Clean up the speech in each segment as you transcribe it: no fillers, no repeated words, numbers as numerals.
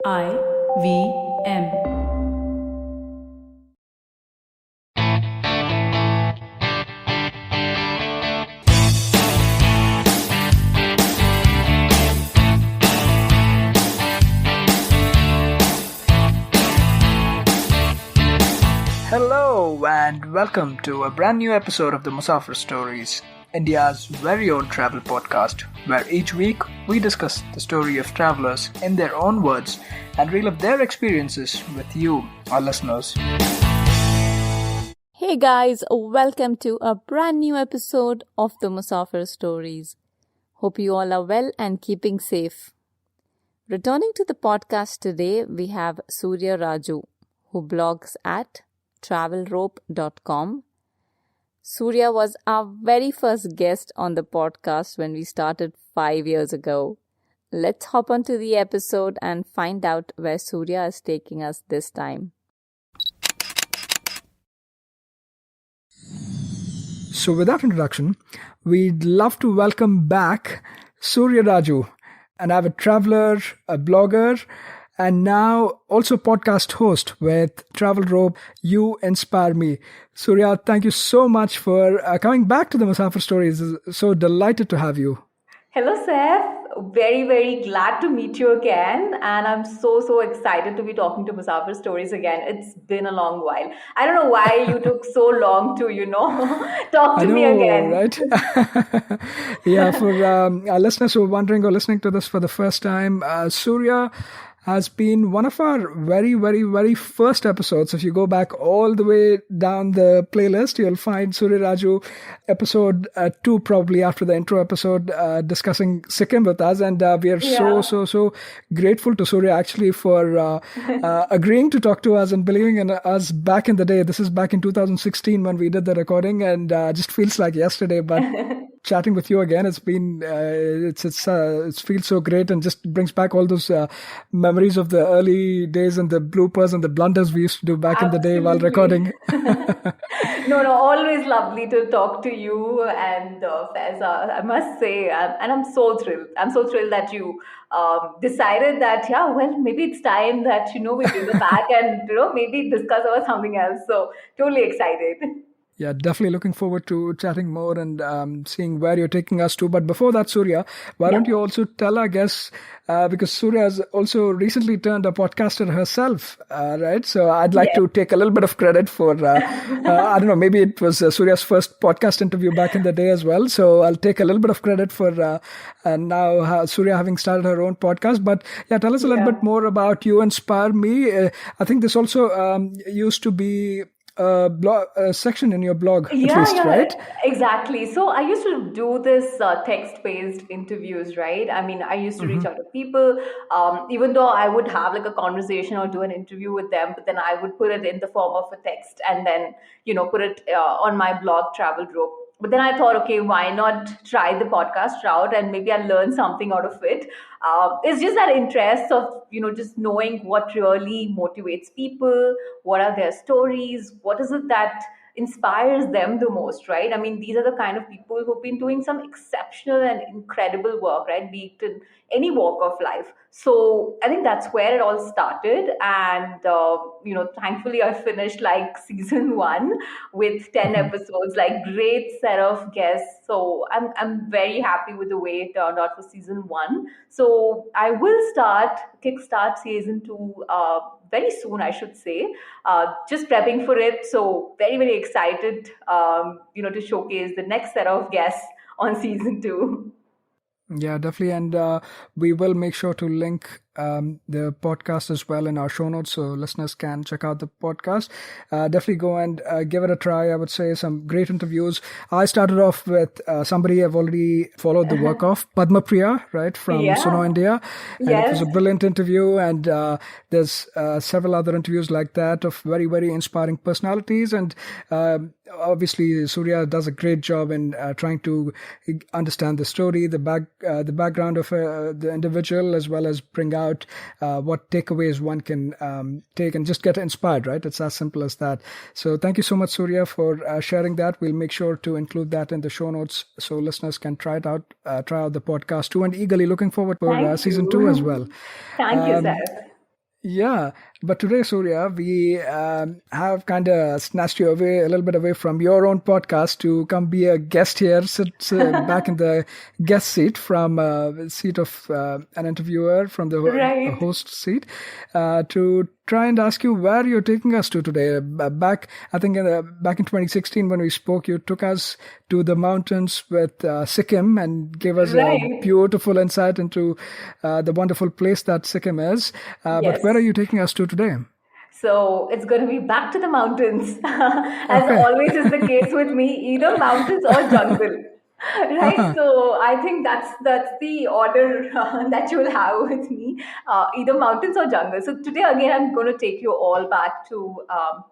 IVM. Hello and welcome to a brand new episode of the Musafir Stories, India's very own travel podcast, where each week we discuss the story of travelers in their own words and relive their experiences with you, our listeners. Hey guys, welcome to a brand new episode of the Musafir Stories. Hope you all are well and keeping safe. Returning to the podcast today, we have Surya Raju, who blogs at travelrope.com. Surya was our very first guest on the podcast when we started 5 years ago. Let's hop onto the episode and find out where Surya is taking us this time. So, with that introduction, we'd love to welcome back Surya Raju, an avid traveler, a blogger, and now also podcast host with Travel Rope. You inspire me. Surya, thank you so much for coming back to the Musafir Stories. So delighted to have you. Hello, Seth. Very, very glad to meet you again. And I'm so excited to be talking to Musafir Stories again. It's been a long while. I don't know why you took so long to, talk to me again. Right? Yeah, for our listeners who are wondering or listening to this for the first time, Surya has been one of our very first episodes. If you go back all the way down the playlist, you'll find Surya Raju episode 2, probably after the intro episode, discussing Sikkim with us. And we are so grateful to Surya actually for agreeing to talk to us and believing in us back in the day. This is back in 2016 when we did the recording, and just feels like yesterday, but chatting with you again, it's been it feels so great and just brings back all those memories of the early days and the bloopers and the blunders we used to do back in the day while recording. No, always lovely to talk to you and Faiza. I must say, and I'm so thrilled. I'm so thrilled that you decided that, maybe it's time that, we bring it back and, maybe discuss about something else. So totally excited. Yeah, definitely looking forward to chatting more and seeing where you're taking us to. But before that, Surya, why don't you also tell our guests, because Surya has also recently turned a podcaster herself, right? So I'd like to take a little bit of credit for, I don't know, maybe it was Surya's first podcast interview back in the day as well. So I'll take a little bit of credit for now Surya having started her own podcast. But tell us a little bit more about You Inspire Me. I think this also used to be a section in your blog, at least, right? Exactly. So I used to do this text-based interviews, right? I mean, I used to reach out to people, even though I would have like a conversation or do an interview with them, but then I would put it in the form of a text and then, put it on my blog, Travel Rope. But then I thought, okay, why not try the podcast route and maybe I'll learn something out of it. It's just that interest of, just knowing what really motivates people, what are their stories, what is it that inspires them the most, right? I mean, these are the kind of people who've been doing some exceptional and incredible work, right? Be it in any walk of life. So I think that's where it all started. And, thankfully I finished like season 1 with 10 episodes, like great set of guests. So I'm very happy with the way it turned out for season 1. So I will kickstart season 2 very soon, I should say. Just prepping for it. So very excited, to showcase the next set of guests on season 2. Yeah, definitely. And we will make sure to link the podcast as well in our show notes so listeners can check out the podcast. Definitely go and give it a try. I would say some great interviews. I started off with somebody I've already followed the work of, Padma Priya, right, from Suno, India. And it was a brilliant interview. And there's several other interviews like that of very inspiring personalities. And obviously, Surya does a great job in trying to understand the story, the background of the individual, as well as bring out what takeaways one can take and just get inspired, right? It's as simple as that. So thank you so much, Surya, for sharing that. We'll make sure to include that in the show notes so listeners can try out the podcast too, and eagerly looking forward for season 2 as well. Thank you, Seth. Yeah, but today, Surya, we have kind of snatched you away a little bit away from your own podcast to come be a guest here, sit back in the guest seat from seat of an interviewer from the Right. host seat to try and ask you where you're taking us to today. Back, I think, back in 2016 when we spoke, you took us to the mountains with Sikkim and gave us a Right. beautiful insight into the wonderful place that Sikkim is. But where are Yes. you taking us to today? So it's going to be back to the mountains, as Okay. always is the case with me, either mountains or jungle. Right, so I think that's the order that you will have with me, either mountains or jungle. So today again, I'm going to take you all back to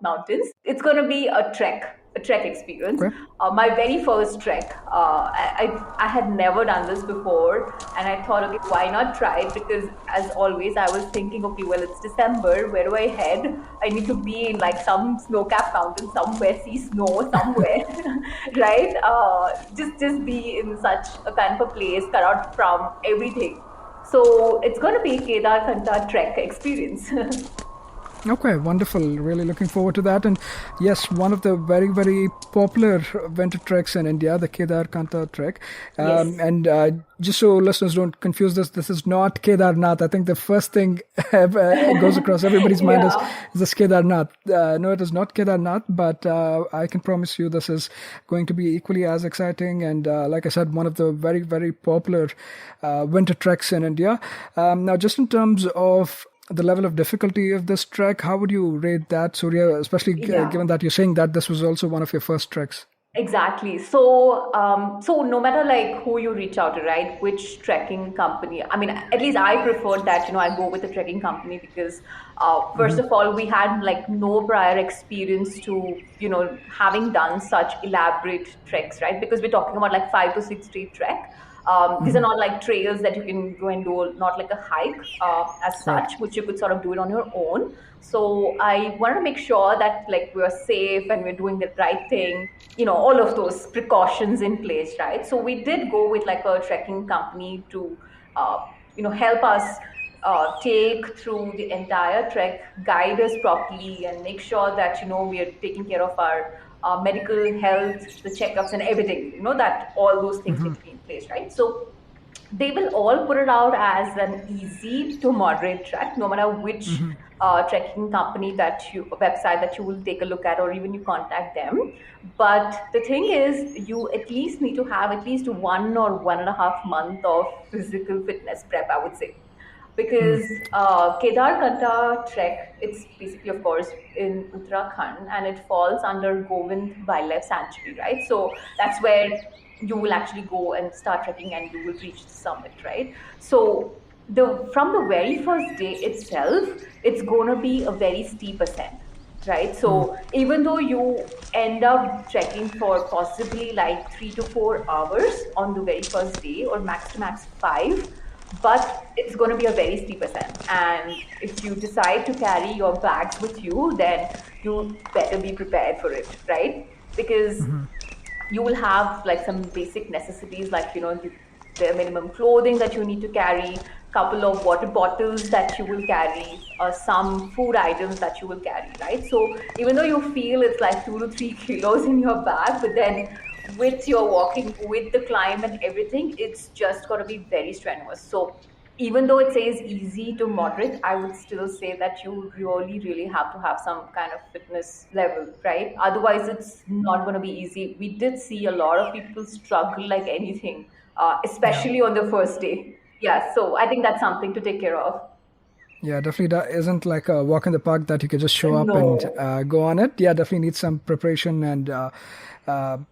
mountains. It's going to be a trek experience. Okay. My very first trek. I had never done this before, and I thought, okay, why not try it? Because as always, I was thinking, okay, well, it's December. Where do I head? I need to be in like some snow-capped mountain somewhere, see snow somewhere, right? Just be in such a kind of a place, cut out from everything. So it's going to be Kedarkantha Trek experience. Okay, wonderful. Really looking forward to that. And yes, one of the very, very popular winter treks in India, the Kedarkantha Trek. Yes. And just so listeners don't confuse this is not Kedarnath. I think the first thing goes across everybody's mind is Yeah. this Kedarnath. No, it is not Kedarnath, but I can promise you this is going to be equally as exciting. And like I said, one of the very, very popular winter treks in India. Now, just in terms of the level of difficulty of this trek, how would you rate that, Surya, especially Yeah. given that you're saying that this was also one of your first treks? Exactly. So no matter like who you reach out to, right? Which trekking company? I mean, at least I preferred that, I go with a trekking company because, first of all, we had like no prior experience to, having done such elaborate treks, right? Because we're talking about like 5 to 6 day trek. These are not like trails that you can go and do, not like a hike as Right. such, which you could sort of do it on your own. So I wanted to make sure that like we're safe and we're doing the right thing, all of those precautions in place, right? So we did go with like a trekking company to, help us take through the entire trek, guide us properly, and make sure that we are taking care of our medical health, the checkups, and everything. That all those things need to be in place, right? So they will all put it out as an easy to moderate trek, no matter which trekking company website that you will take a look at, or even you contact them. But the thing is, you at least need to have at least 1 or 1.5 month of physical fitness prep, I would say, because Kedarkantha Trek, it's basically, of course, in Uttarakhand, and it falls under Govind Wildlife Sanctuary, right? So that's where you will actually go and start trekking, and you will reach the summit, right? So from the very first day itself, it's going to be a very steep ascent, right? So even though you end up trekking for possibly like 3 to 4 hours on the very first day, or max to max 5, but it's going to be a very steep ascent. And if you decide to carry your bags with you, then you better be prepared for it, right? Because you will have like some basic necessities, like the minimum clothing that you need to carry, couple of water bottles that you will carry, some food items that you will carry, right? So even though you feel it's like 2 to 3 kilos in your bag, but then with your walking, with the climb and everything, it's just going to be very strenuous. So even though it says easy to moderate, I would still say that you really, really have to have some kind of fitness level, right? Otherwise, it's not going to be easy. We did see a lot of people struggle like anything, Yeah. especially on the first day. Yeah, so I think that's something to take care of. Yeah, definitely that isn't like a walk in the park that you can just show up and No, go on it. Yeah, definitely needs some preparation and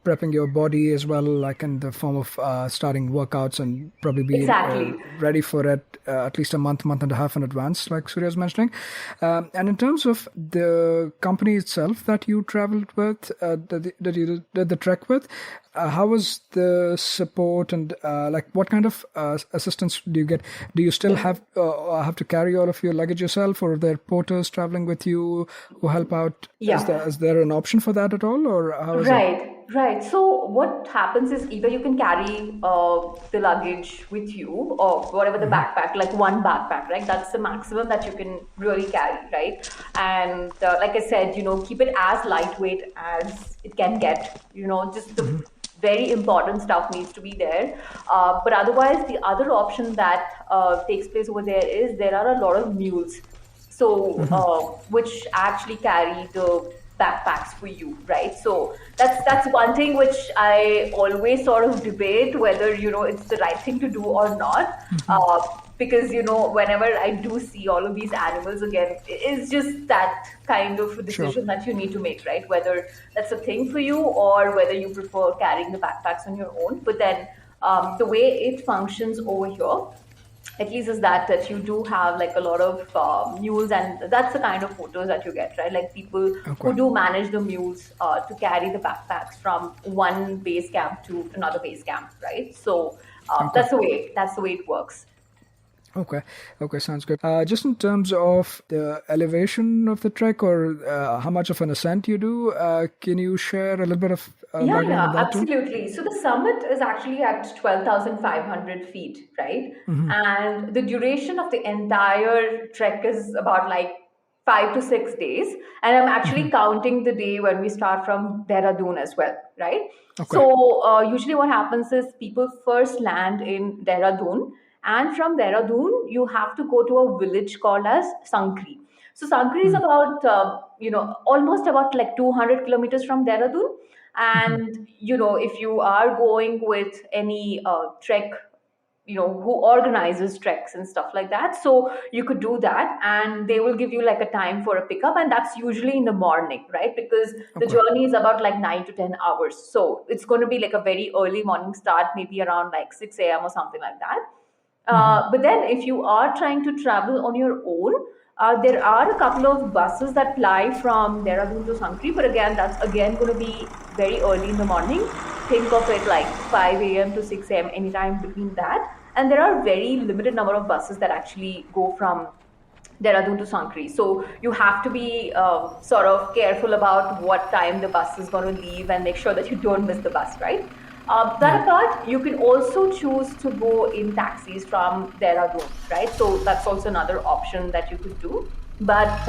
prepping your body as well, like in the form of starting workouts and probably be exactly. ready for it at least a month and a half in advance, like Surya is mentioning. And in terms of the company itself that you traveled with, that you did the trek with, how was the support and like what kind of assistance do you get? Do you still have to carry all of your luggage yourself, or are there porters traveling with you who help out? Yeah. Is there an option for that at all, or how is it? Right. Right. So what happens is either you can carry the luggage with you or whatever the backpack, like one backpack, right? That's the maximum that you can really carry, right? And like I said, keep it as lightweight as it can get. Just the very important stuff needs to be there. But otherwise, the other option that takes place over there are a lot of mules, so which actually carry the backpacks for you, right? So that's one thing which I always sort of debate whether it's the right thing to do or not, because whenever I do see all of these animals again, it's just that kind of a Sure. decision that you need to make, right? Whether that's a thing for you or whether you prefer carrying the backpacks on your own. But then the way it functions over here, at least, is that you do have like a lot of mules, and that's the kind of photos that you get, right? Like people Okay. who do manage the mules to carry the backpacks from one base camp to another base camp, right? So Okay. that's the way it works. Okay. Okay. Sounds good. Just in terms of the elevation of the trek, or how much of an ascent you do, can you share a little bit of Yeah, background yeah, on that too? absolutely. So the summit is actually at 12,500 feet, right? And the duration of the entire trek is about like 5 to 6 days. And I'm actually counting the day when we start from Dehradun as well, right? Okay. So usually what happens is people first land in Dehradun, and from Dehradun, you have to go to a village called as Sankri. So Sankri is about, almost about like 200 kilometers from Dehradun. And if you are going with any trek, who organizes treks and stuff like that, so you could do that, and they will give you like a time for a pickup, and that's usually in the morning, right? Because the Okay. journey is about like 9 to 10 hours, so it's going to be like a very early morning start, maybe around like 6 a.m. or something like that. But then, if you are trying to travel on your own, there are a couple of buses that fly from Dehradun to Sankri, but again, that's again going to be very early in the morning. Think of it like 5 a.m. to 6 a.m., anytime between that. And there are very limited number of buses that actually go from Dehradun to Sankri. So you have to be sort of careful about what time the bus is going to leave and make sure that you don't miss the bus, right? That apart, you can also choose to go in taxis from Dehradun, right? So that's also another option that you could do. But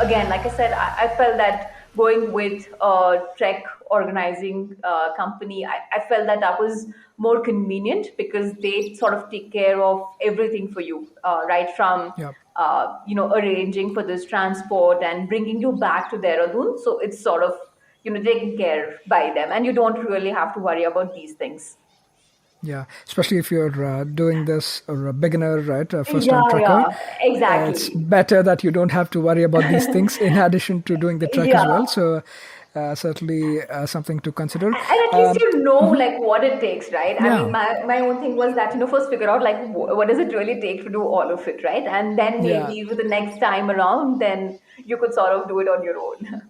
again, like I said, I felt that going with a trek organizing company, I felt that that was more convenient because they sort of take care of everything for you, right from Yeah. arranging for this transport and bringing you back to Dehradun. So it's sort of taken care by them, and you don't really have to worry about these things. Yeah. Especially if you're doing this or a beginner, right? A first-time Yeah, trekker, yeah, it's exactly. better that you don't have to worry about these things in addition to doing the trek as Yeah. well. So certainly something to consider. And at least you know like what it takes, right? I mean, Yeah. my own thing was that first figure out like what does it really take to do all of it, right? And then Yeah. maybe with the next time around, then you could sort of do it on your own.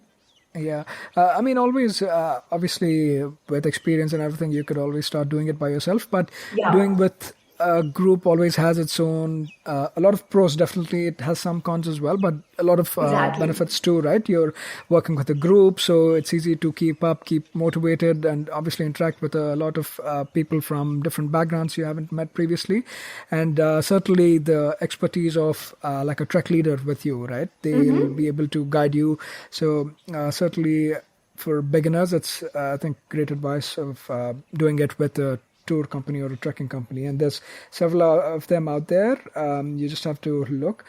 Yeah, I mean, always, obviously, with experience and everything, you could always start doing it by yourself. But Yeah, doing with a group always has its own, a lot of pros. Definitely, it has some cons as well, but a lot of exactly. benefits too, right? You're working with a group, so it's easy to keep up, keep motivated, and obviously interact with a lot of people from different backgrounds you haven't met previously. And certainly, the expertise of like a trek leader with you, right? They'll be able to guide you. So certainly for beginners, it's I think great advice of doing it with a tour company or a trekking company, and there's several of them out there. You just have to look.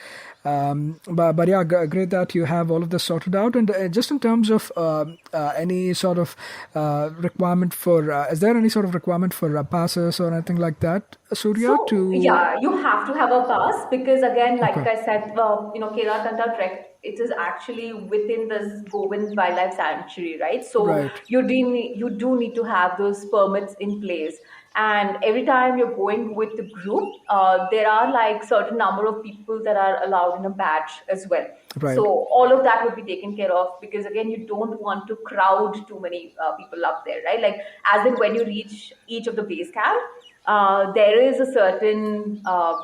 But yeah, great that you have all of this sorted out. And just in terms of any sort of requirement for, is there any sort of requirement for passes or anything like that, Surya? So To yeah, you have to have a pass because again, like okay, I said, Kedarkantha Trek, it is actually within this Govind Wildlife Sanctuary, right? So right, you do need to have those permits in place. And every time you're going with the group, there are like certain number of people that are allowed in a batch as well. So right, all of that would be taken care of because again, you don't want to crowd too many people up there, right? Like as in when you reach each of the base camp, there is a certain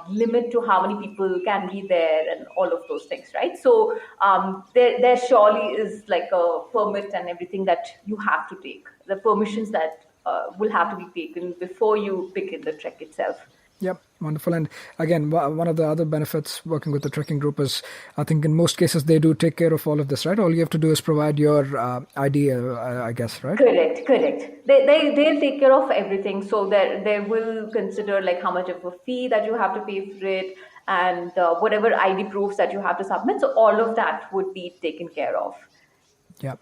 limit to how many people can be there and all of those things, right? So there surely is like a permit and everything that you have to take, the permissions that will have to be taken before you begin the trek itself. Yep, wonderful. And again, one of the other benefits working with the trekking group is, I think in most cases they do take care of all of this, right? All you have to do is provide your ID, I guess, right? Correct, correct. They'll take care of everything. So they will consider like how much of a fee that you have to pay for it, and whatever ID proofs that you have to submit. So all of that would be taken care of. Yeah,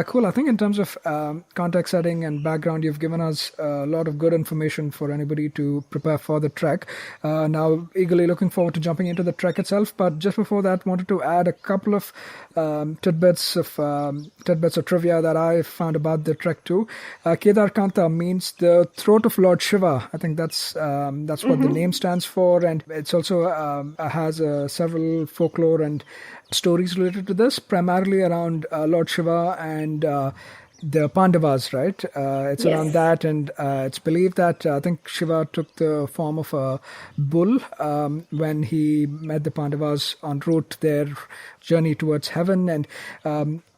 cool. I think in terms of context setting and background, you've given us a lot of good information for anybody to prepare for the trek. Now, eagerly looking forward to jumping into the trek itself. But just before that, wanted to add a couple of tidbits of trivia that I found about the trek too. Kedarkantha means the throat of Lord Shiva. I think that's what the name stands for, and it's also has several folklore and stories related to this, primarily around Lord Shiva and the Pandavas, right? It's Yes. around that, and it's believed that I think Shiva took the form of a bull when he met the Pandavas en route their journey towards heaven, and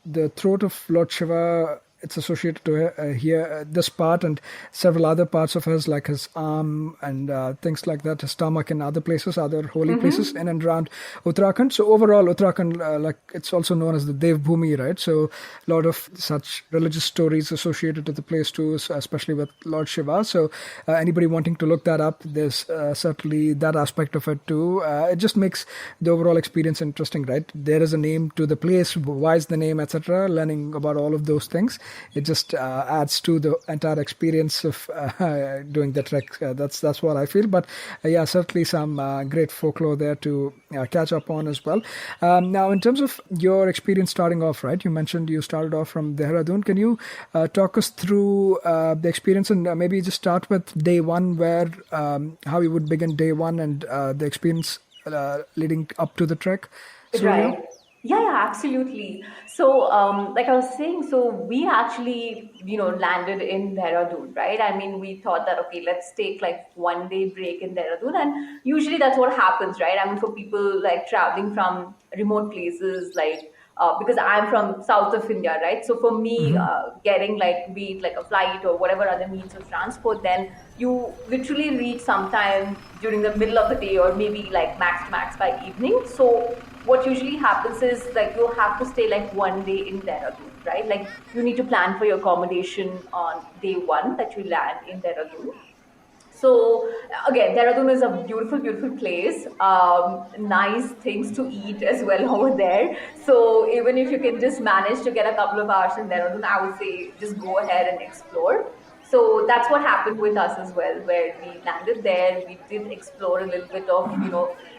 the throat of Lord Shiva, it's associated to here this part and several other parts of his, like his arm and things like that, his stomach and other places, other holy places in and around Uttarakhand. So overall, Uttarakhand, like it's also known as the Dev Bhumi, right? So a lot of such religious stories associated to the place too, especially with Lord Shiva. So anybody wanting to look that up, there's certainly that aspect of it too. It just makes the overall experience interesting, right? There is a name to the place, why is the name, etc. Learning about all of those things, it just adds to the entire experience of doing the trek. That's what I feel. But yeah, certainly some great folklore there to catch up on as well. Now, in terms of your experience starting off, right? You mentioned you started off from Dehradun. Can you talk us through the experience and maybe just start with day one, where how you would begin day one and the experience leading up to the trek? Surya? Right. Yeah, yeah, absolutely. So, like I was saying, so we actually, landed in Dehradun, right? I mean, we thought that, okay, let's take like 1 day break in Dehradun. And usually that's what happens, right? I mean, for people like traveling from remote places, like, because I'm from south of India, right? So for me, getting like, be it like a flight or whatever other means of transport, then you literally reach sometime during the middle of the day or maybe like max to max by evening. So what usually happens is like you have to stay like 1 day in Dehradun, right? Like you need to plan for your accommodation on day one that you land in Dehradun. So again, Dehradun is a beautiful, beautiful place. Nice things to eat as well over there. So even if you can just manage to get a couple of hours in Dehradun, I would say just go ahead and explore. So that's what happened with us as well, where we landed there. We did explore a little bit of,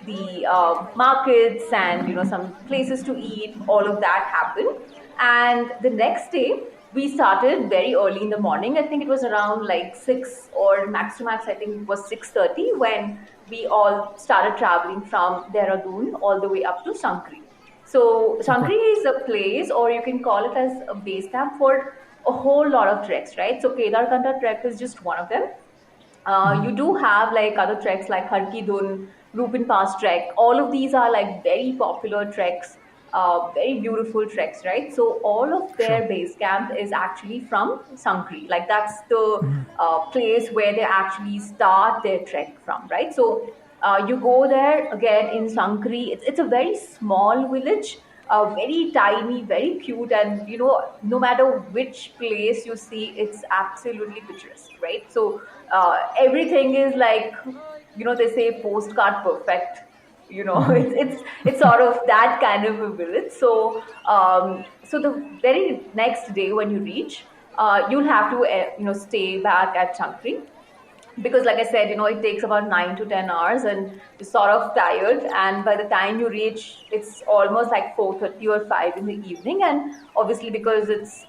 the markets and, some places to eat. All of that happened. And the next day, we started very early in the morning. I think it was around like 6 or max to max, I think it was 6:30 when we all started traveling from Dehradun all the way up to Sankri. So Sankri is a place, or you can call it as a base camp for a whole lot of treks, right? So Kedarkantha Trek is just one of them. You do have like other treks like Harki Dun, Rupin Pass Trek. All of these are like very popular treks, very beautiful treks, right? So all of their Sure. base camp is actually from Sankri. Like that's the place where they actually start their trek from, right? So you go there again in Sankri. It's a very small village, very tiny, very cute, and no matter which place you see, it's absolutely picturesque, right? So everything is like, they say postcard perfect. It's sort of that kind of a village. So so the very next day when you reach, you'll have to stay back at Chankri, because like I said, it takes about 9 to 10 hours and you're sort of tired, and by the time you reach, it's almost like 4:30 or 5 in the evening. And obviously because it's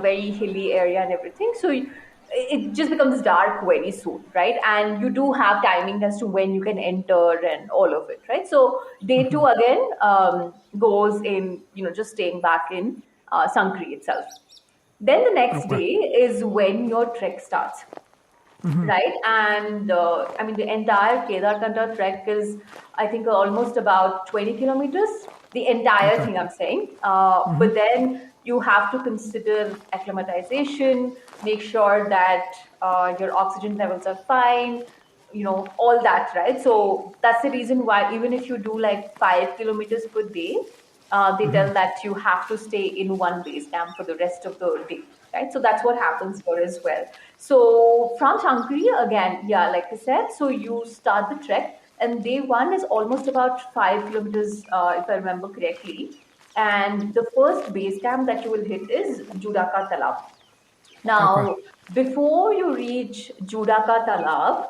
very hilly area and everything, so it just becomes dark very soon, right? And you do have timing as to when you can enter and all of it, right? So day two again goes in just staying back in Sankri itself. Then the next Okay. day is when your trek starts. right? And I mean, the entire Kedarkantha trek is, I think, almost about 20 kilometers. The entire Okay. thing, I'm saying. But then you have to consider acclimatization, make sure that your oxygen levels are fine, all that, right? So that's the reason why, even if you do like 5 kilometers per day, they tell that you have to stay in one base camp for the rest of the day, right? So that's what happens here as well. So from Sankri, again, yeah, like I said, so you start the trek, and day one is almost about 5 kilometers, if I remember correctly. And the first base camp that you will hit is Judaka Talab. Okay. Now, before you reach Judaka Talab,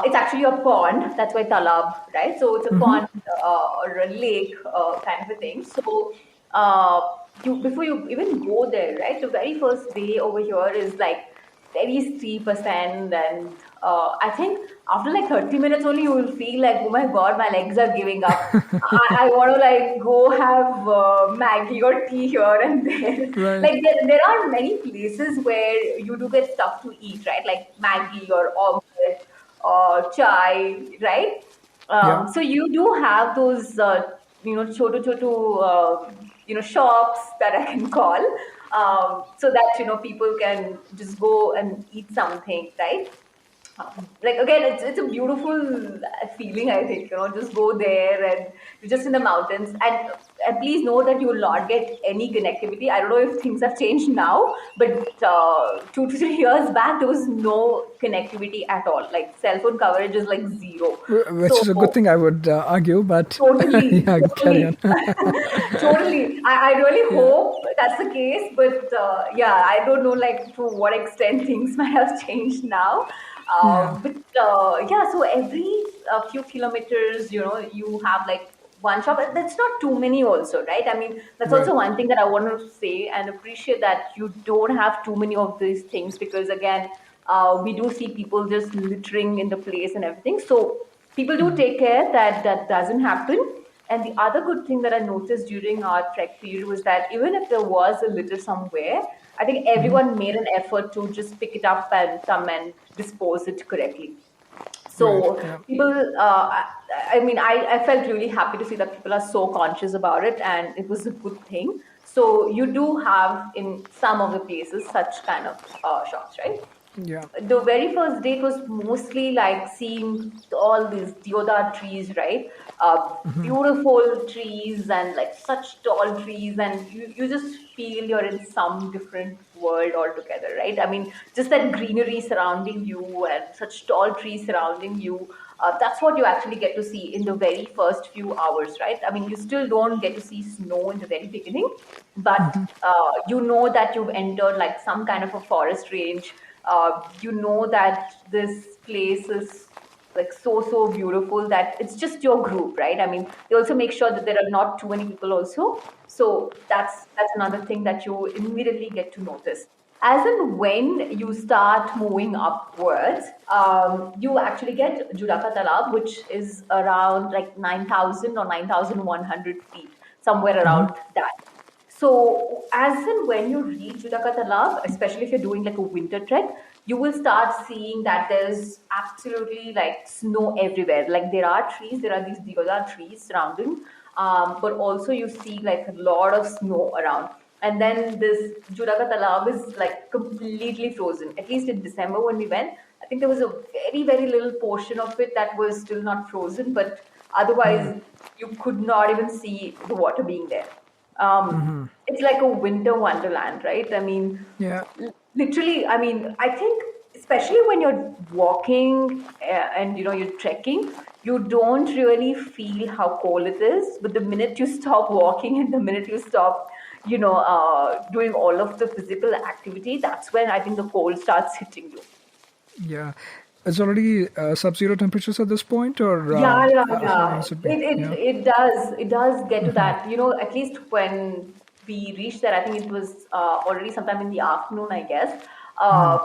it's actually a pond. That's why Talab, right? So it's a pond or a lake kind of a thing. So you before you even go there, right? The very first day over here is like very steep ascent, and I think after like 30 minutes only, you will feel like, oh my god, my legs are giving up. I want to like go have Maggie or tea here and there. Right. Like there are many places where you do get stuff to eat, right? Like Maggie or omelette or chai, right? Yeah. So you do have those, choto choto, shops that I can call, so that people can just go and eat something, right? Like again, it's a beautiful feeling. I think just go there and you're just in the mountains, and please know that you will not get any connectivity. I don't know if things have changed now, but 2 to 3 years back there was no connectivity at all. Like cell phone coverage is like zero. Which So is a good thing, I would argue, but totally, yeah, carry on. totally, totally. I really Yeah. hope that's the case, but yeah, I don't know like to what extent things might have changed now. Yeah. But yeah, so every few kilometers, you have like one shop. That's not too many, also, right? I mean, that's Right. also one thing that I want to say and appreciate, that you don't have too many of these things, because again, we do see people just littering in the place and everything. So people do take care that that doesn't happen. And the other good thing that I noticed during our trek period was that even if there was a litter somewhere, I think everyone made an effort to just pick it up and come and dispose it correctly. Right. So Yeah. people, I mean, I felt really happy to see that people are so conscious about it, and it was a good thing. So you do have in some of the places such kind of shops, right? Yeah. The very first day it was mostly like seeing all these deodar trees, right? Beautiful trees and like such tall trees, and you just feel you're in some different world altogether, right? I mean, just that greenery surrounding you and such tall trees surrounding you. That's what you actually get to see in the very first few hours, right? I mean, you still don't get to see snow in the very beginning, but you know that you've entered like some kind of a forest range. You know that this place is like so beautiful that it's just your group, right? I mean, they also make sure that there are not too many people also. So that's another thing that you immediately get to notice. As and when you start moving upwards, you actually get Judaka Talab, which is around like 9,000 or 9,100 feet, somewhere around that. So, as and when you reach Judaka Talab, especially if you're doing like a winter trek, you will start seeing that there's absolutely like snow everywhere. Like there are these deodar trees surrounding, but also you see like a lot of snow around. And then this Judaka Talab is like completely frozen. At least in December when we went, I think there was a very little portion of it that was still not frozen, but otherwise you could not even see the water being there. It's like a winter wonderland, right? I mean, Yeah. literally, I mean, I think especially when you're walking and you're trekking, you don't really feel how cold it is. But the minute you stop walking and the minute you stop, doing all of the physical activity, that's when I think the cold starts hitting you. Yeah. It's already sub-zero temperatures at this point, or Yeah, yeah, how yeah. has it been? It Yeah. it it does get to that. At least when we reached there, I think it was already sometime in the afternoon, I guess. Uh,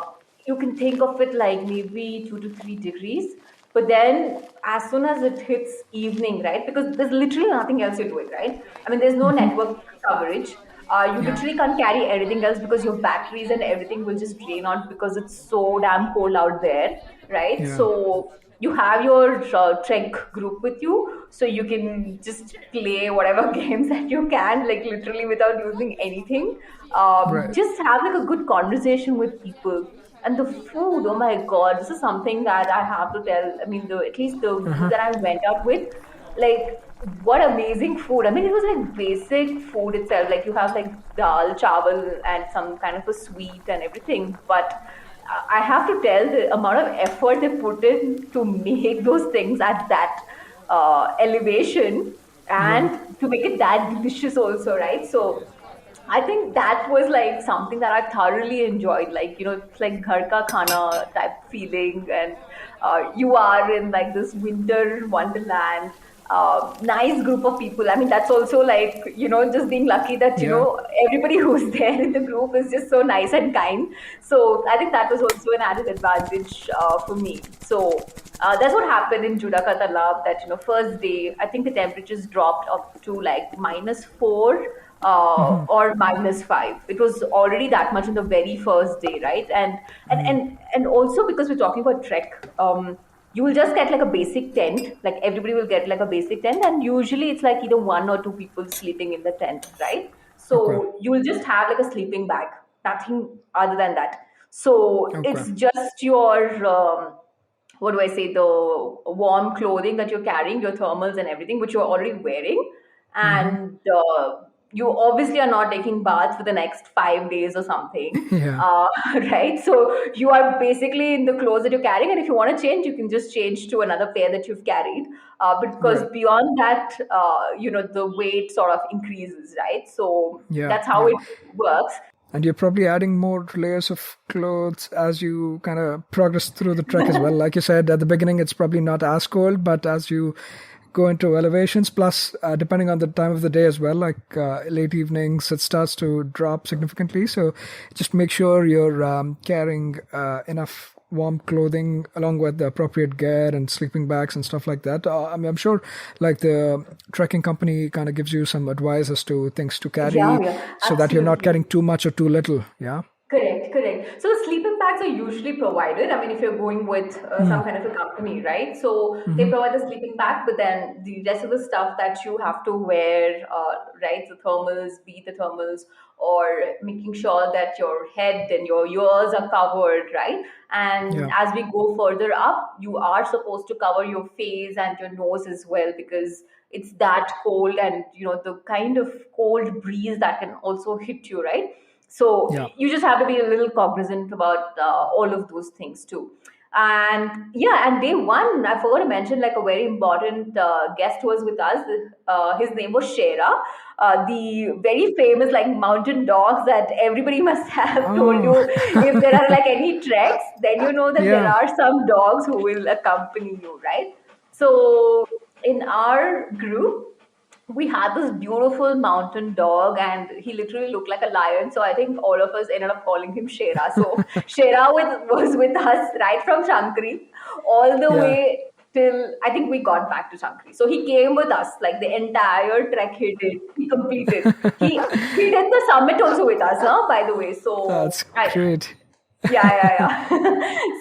you can think of it like maybe 2 to 3 degrees. But then as soon as it hits evening, right? Because there's literally nothing else you're doing, right? I mean, there's no network coverage. You literally can't carry anything else because your batteries and everything will just drain out because it's so damn cold out there, right? Yeah. So you have your trek group with you, so you can just play whatever games that you can, like literally without using anything. Right. Just have like a good conversation with people. And the food, oh my God, this is something that I have to tell. I mean, at least the group that I went out with, like, what amazing food. I mean, it was like basic food itself. Like, you have like dal, chawal, and some kind of a sweet and everything. But I have to tell the amount of effort they put in to make those things at that elevation Right. and to make it that delicious, also, right? So, I think that was like something that I thoroughly enjoyed. Like, it's like ghar ka khana type feeling, and you are in like this winter wonderland. Nice group of people. I mean, that's also like, just being lucky that, Yeah. everybody who's there in the group is just so nice and kind. So I think that was also an added advantage for me. So that's what happened in Judaka Talab, that, first day, I think the temperatures dropped up to like -4 or -5. It was already that much on the very first day, right? And also, because we're talking about trek, you will just get like a basic tent. Like, everybody will get like a basic tent, and usually it's like either one or two people sleeping in the tent, right? Okay. So you will just have like a sleeping bag, nothing other than that. So Okay. it's just your what do I say, the warm clothing that you're carrying, your thermals and everything, which you're already wearing. And you obviously are not taking baths for the next 5 days or something. Yeah. Right? So you are basically in the clothes that you're carrying. And if you want to change, you can just change to another pair that you've carried. Because Right. beyond that, the weight sort of increases, right? So Yeah. that's how Yeah. it works. And you're probably adding more layers of clothes as you kind of progress through the trek as well. Like you said, at the beginning, it's probably not as cold, but as you go into elevations, plus depending on the time of the day as well, like late evenings, it starts to drop significantly. So just make sure you're carrying enough warm clothing along with the appropriate gear and sleeping bags and stuff like that. I mean, I'm sure like the trekking company kind of gives you some advice as to things to Yeah, carry yeah, so that you're not absolutely. carrying too much or too little. Yeah. Correct, correct. So the sleeping bags are usually provided. I mean, if you're going with some kind of a company, right? So they provide the sleeping bag, but then the rest of the stuff that you have to wear, right? The thermals, be it the thermals, or making sure that your head and your ears are covered, right? And Yeah. as we go further up, you are supposed to cover your face and your nose as well, because it's that cold, and the kind of cold breeze that can also hit you, right? So Yeah. you just have to be a little cognizant about all of those things too. And yeah, and day one, I forgot to mention, like, a very important guest was with us. His name was Shera, the very famous like mountain dogs that everybody must have told Oh. you. If there are like any treks, then you know that there Yeah. are some dogs who will accompany you, right? So in our group, we had this beautiful mountain dog, and he literally looked like a lion. So I think all of us ended up calling him Shera. So Shera was with us right from Sankri all the Yeah. way till I think we got back to Sankri. So he came with us, like the entire trek he did, he completed. He did the summit also with us, huh, by the way. So That's great. yeah.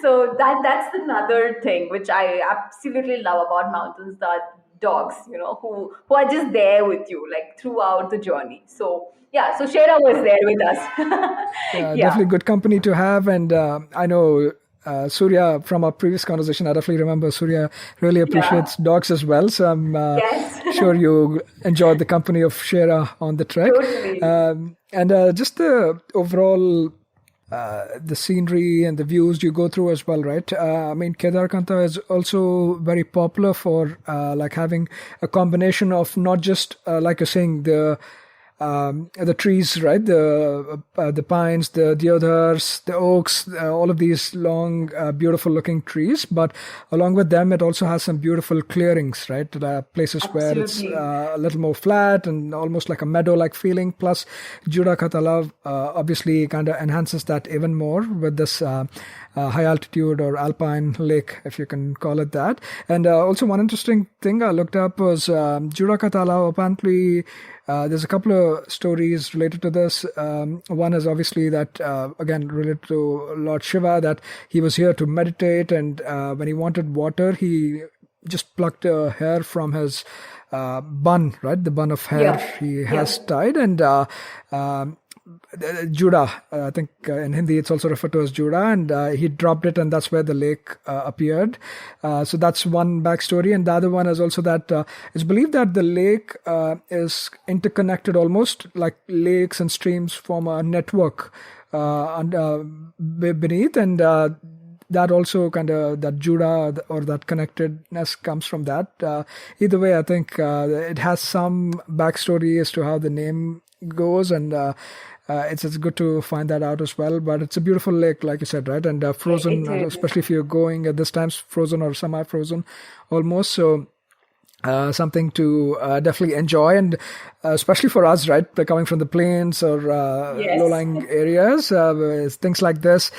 So that's another thing which I absolutely love about mountains, that dogs, who are just there with you like throughout the journey. So yeah, so Shera was there with us. Yeah, Yeah. definitely good company to have. And I know Surya from our previous conversation, I definitely remember Surya really Yeah. appreciates dogs as well. So I'm Yes. sure you enjoyed the company of Shera on the trek. Totally. And just the overall the scenery and the views you go through as well, right? I mean, Kedarkantha is also very popular for like having a combination of not just like you're saying the trees, right? The pines, the deodars, the oaks, all of these long, beautiful looking trees. But along with them, it also has some beautiful clearings, right? Places where it's Absolutely. a little more flat and almost like a meadow-like feeling. Plus, Juda Katalav obviously kind of enhances that even more with this high altitude or alpine lake, if you can call it that. And also one interesting thing I looked up was Juda Katalav apparently There's a couple of stories related to this. One is obviously that, again, related to Lord Shiva, that he was here to meditate, and when he wanted water, he just plucked a hair from his bun, right? The bun of hair Yeah. he Yeah. has tied, and Judah, I think in Hindi it's also referred to as Judah, and he dropped it, and that's where the lake appeared. So that's one backstory, and the other one is also that it's believed that the lake is interconnected, almost like lakes and streams form a network beneath, and that also kind of, that Judah or that connectedness comes from that. Either way, I think it has some backstory as to how the name goes, and it's good to find that out as well. But it's a beautiful lake, like you said, right? And frozen, It is. especially if you're going at this time, frozen or semi-frozen almost. So something to definitely enjoy, and especially for us, right, coming from the plains or Yes. low-lying areas, things like this,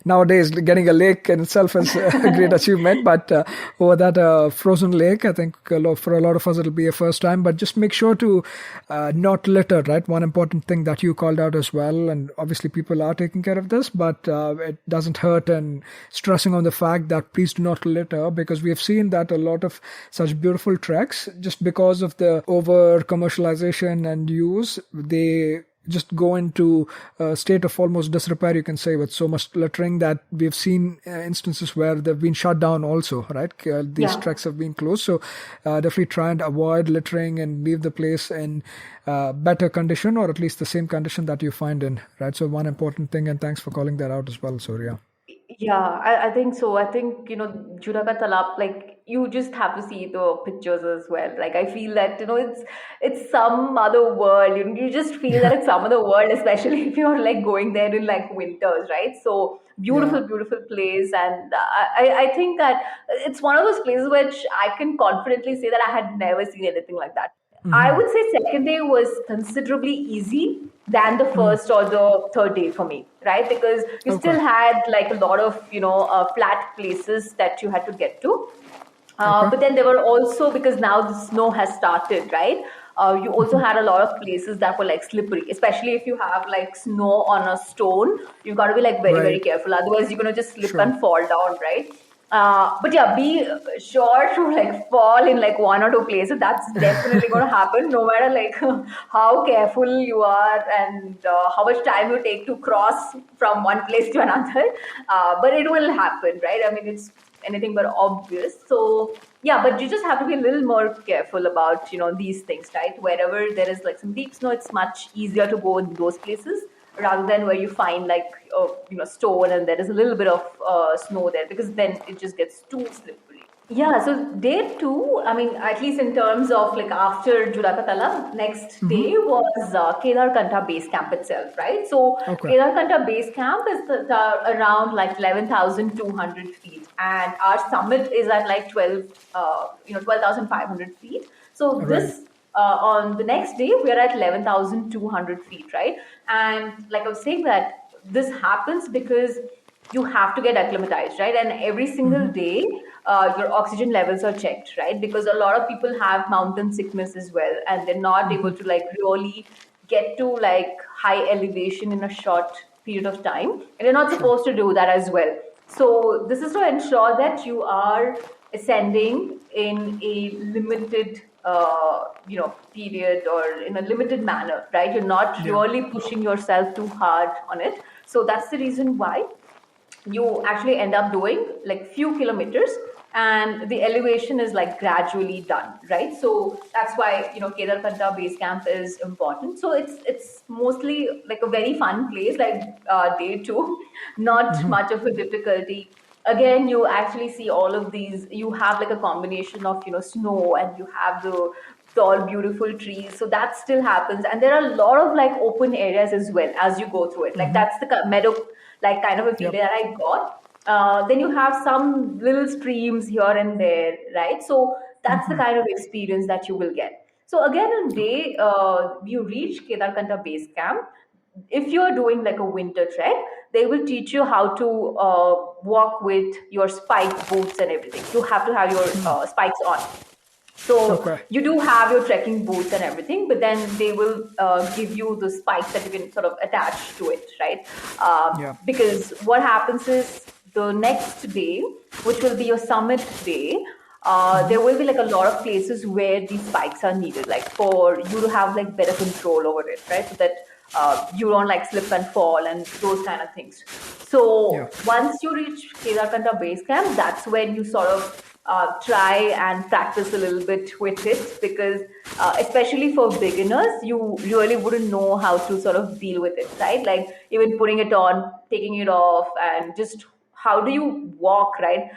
nowadays getting a lake in itself is a great achievement, but over that frozen lake, I think for a lot of us it'll be a first time. But just make sure to not litter, right? One important thing that you called out as well, and obviously people are taking care of this, but it doesn't hurt, and stressing on the fact that please do not litter, because we have seen that a lot of such beautiful treks, just because of the over commercialization and use, they just go into a state of almost disrepair, you can say, with so much littering, that we've seen instances where they've been shut down also, right? These Yeah. treks have been closed. So definitely try and avoid littering and leave the place in better condition, or at least the same condition that you find in, right? So one important thing, and thanks for calling that out as well, Surya. Yeah, I think so. I think, Juda ka Talab, like you just have to see the pictures as well. Like I feel that, it's some other world. You just feel that Yeah, it's some other world, especially if you're like going there in like winters, right? So yeah. beautiful, beautiful place. And I think that it's one of those places which I can confidently say that I had never seen anything like that. I Hmm. would say second day was considerably easy than the first or the third day for me, right? Because you Okay, still had like a lot of flat places that you had to get to. okay. But then there were also, because now the snow has started, right? You also Hmm. had a lot of places that were like slippery, especially if you have like snow on a stone. You've got to be like very, very Right, careful. Otherwise, you're going to just slip sure. and fall down, right? But yeah, be sure to like fall in like one or two places. That's definitely going to happen, no matter like how careful you are and how much time you take to cross from one place to another. But it will happen, right? I mean, it's anything but obvious. So yeah, but you just have to be a little more careful about these things, right? Wherever there is like some deep snow, it's much easier to go in those places rather than where you find like stone and there is a little bit of snow there, because then it just gets too slippery. Yeah, so day two, I mean, at least in terms of like after Judakatala, next Hmm. day was Kedarkantha base camp itself, right? So Okay, Kedarkantha base camp is around like 11,200 feet, and our summit is at like 12,500 feet. So right. this on the next day we are at 11,200 feet, right? And like I was saying, that this happens because you have to get acclimatized, right? And every single Hmm. day your oxygen levels are checked, right? Because a lot of people have mountain sickness as well, and they're not Hmm. able to like really get to like high elevation in a short period of time, and you're not Sure. supposed to do that as well. So this is to ensure that you are ascending in a limited period, or in a limited manner, right? You're not Yeah. really pushing yourself too hard on it. So that's the reason why you actually end up doing like few kilometers, and the elevation is like gradually done, right? So that's why Kedarkantha base camp is important. So it's mostly like a very fun place, like day two, not Hmm. much of a difficulty. Again, you actually see all of these. You have like a combination of snow, and you have the tall beautiful trees, so that still happens. And there are a lot of like open areas as well as you go through it. Like Hmm. that's the meadow like kind of a feeling Yep. that I got. Then you have some little streams here and there, right? So that's the Hmm. kind of experience that you will get. So again, on Okay. day you reach Kedarkantha base camp. If you're doing like a winter trek, they will teach you how to walk with your spike boots and everything. You have to have your spikes on. So Okay. you do have your trekking boots and everything, but then they will give you the spikes that you can sort of attach to it, right? Yeah. Because what happens is the next day, which will be your summit day, there will be like a lot of places where these spikes are needed, like for you to have like better control over it, right? So that you don't like slip and fall and those kind of things. Yeah. So once you reach Kedarkantha base camp, that's when you sort of try and practice a little bit with it, because especially for beginners, you really wouldn't know how to sort of deal with it, right? Like even putting it on, taking it off, and just how do you walk, right?